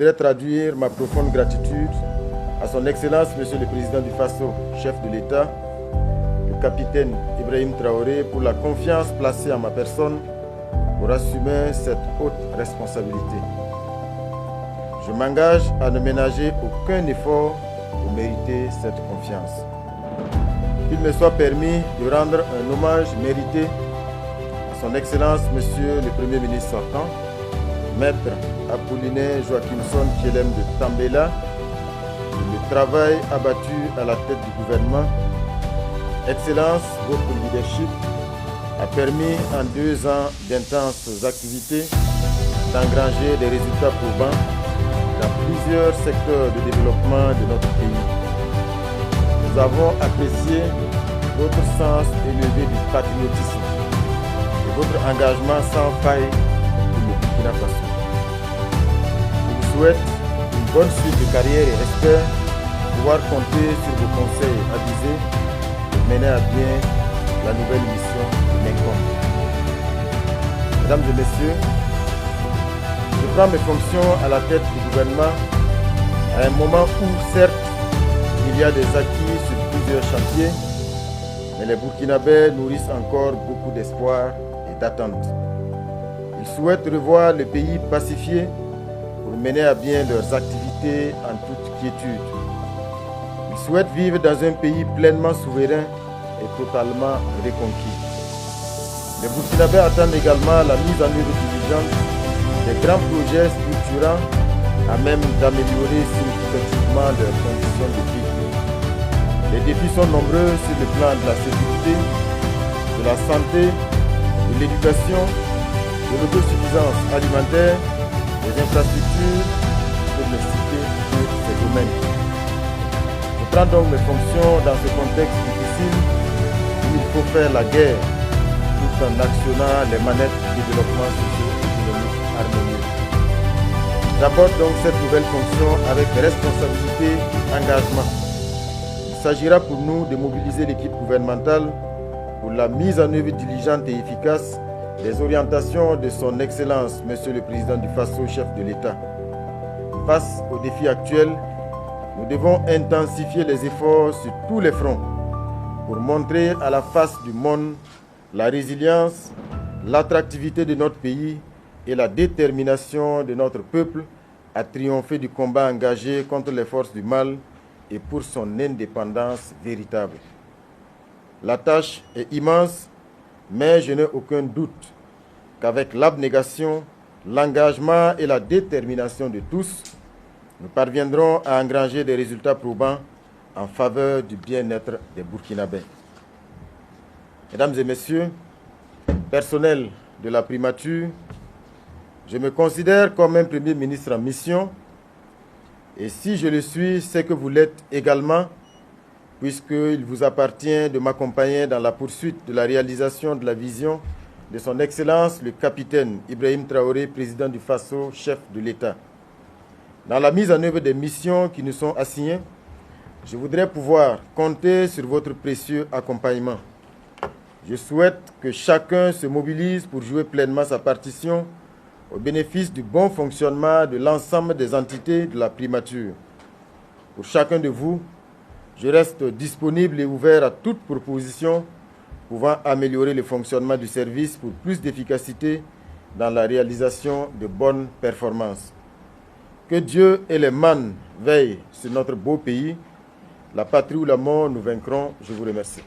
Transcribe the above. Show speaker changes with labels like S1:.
S1: voudrais traduire ma profonde gratitude à son Excellence, Monsieur le Président du Faso, chef de l'État, le capitaine Ibrahim Traoré, pour la confiance placée en ma personne pour assumer cette haute responsabilité. Je m'engage à ne ménager aucun effort pour mériter cette confiance. Qu'il me soit permis de rendre un hommage mérité à son Excellence, Monsieur le Premier ministre sortant, Maître Apollinaire Joachimson Thielem de Tambela, le travail abattu à la tête du gouvernement. Excellence, votre leadership a permis en 2 ans d'intenses activités d'engranger des résultats probants dans plusieurs secteurs de développement de notre pays. Nous avons apprécié votre sens élevé du patriotisme et votre engagement sans faille pour le Burkina Faso. Je vous souhaite une bonne suite de carrière et espère pouvoir compter sur vos conseils avisés pour mener à bien la nouvelle mission de l'INCOM. Mesdames et messieurs, je prends mes fonctions à la tête du gouvernement à un moment où, certes, il y a des acquis sur plusieurs chantiers, mais les Burkinabés nourrissent encore beaucoup d'espoir et d'attente. Ils souhaitent revoir le pays pacifié pour mener à bien leurs activités en toute quiétude. Ils souhaitent vivre dans un pays pleinement souverain et totalement reconquis. Les Burkinabés attendent également la mise en œuvre diligente des grands projets structurants à même d'améliorer significativement leurs conditions de vie. Les défis sont nombreux sur le plan de la sécurité, de la santé, de l'éducation, de l'autosuffisance alimentaire, des infrastructures, pour ne citer que ces domaines. Je prends donc mes fonctions dans ce contexte difficile où il faut faire la guerre tout en actionnant les manettes du développement socio-économique harmonieux. J'aborde donc cette nouvelle fonction avec responsabilité et engagement. Il s'agira pour nous de mobiliser l'équipe gouvernementale pour la mise en œuvre diligente et efficace des orientations de son Excellence, Monsieur le Président du Faso, chef de l'État. Face aux défis actuels, nous devons intensifier les efforts sur tous les fronts pour montrer à la face du monde la résilience, l'attractivité de notre pays et la détermination de notre peuple à triompher du combat engagé contre les forces du mal et pour son indépendance véritable. La tâche est immense, mais je n'ai aucun doute qu'avec l'abnégation, l'engagement et la détermination de tous, nous parviendrons à engranger des résultats probants en faveur du bien-être des Burkinabés. Mesdames et messieurs, personnel de la primature, je me considère comme un Premier ministre en mission. Et si je le suis, c'est que vous l'êtes également, puisqu'il vous appartient de m'accompagner dans la poursuite de la réalisation de la vision de son Excellence, le capitaine Ibrahim Traoré, président du Faso, chef de l'État. Dans la mise en œuvre des missions qui nous sont assignées, je voudrais pouvoir compter sur votre précieux accompagnement. Je souhaite que chacun se mobilise pour jouer pleinement sa partition au bénéfice du bon fonctionnement de l'ensemble des entités de la primature. Pour chacun de vous, je reste disponible et ouvert à toute proposition pouvant améliorer le fonctionnement du service pour plus d'efficacité dans la réalisation de bonnes performances. Que Dieu et les mannes veillent sur notre beau pays. La patrie ou la mort, nous vaincrons. Je vous remercie.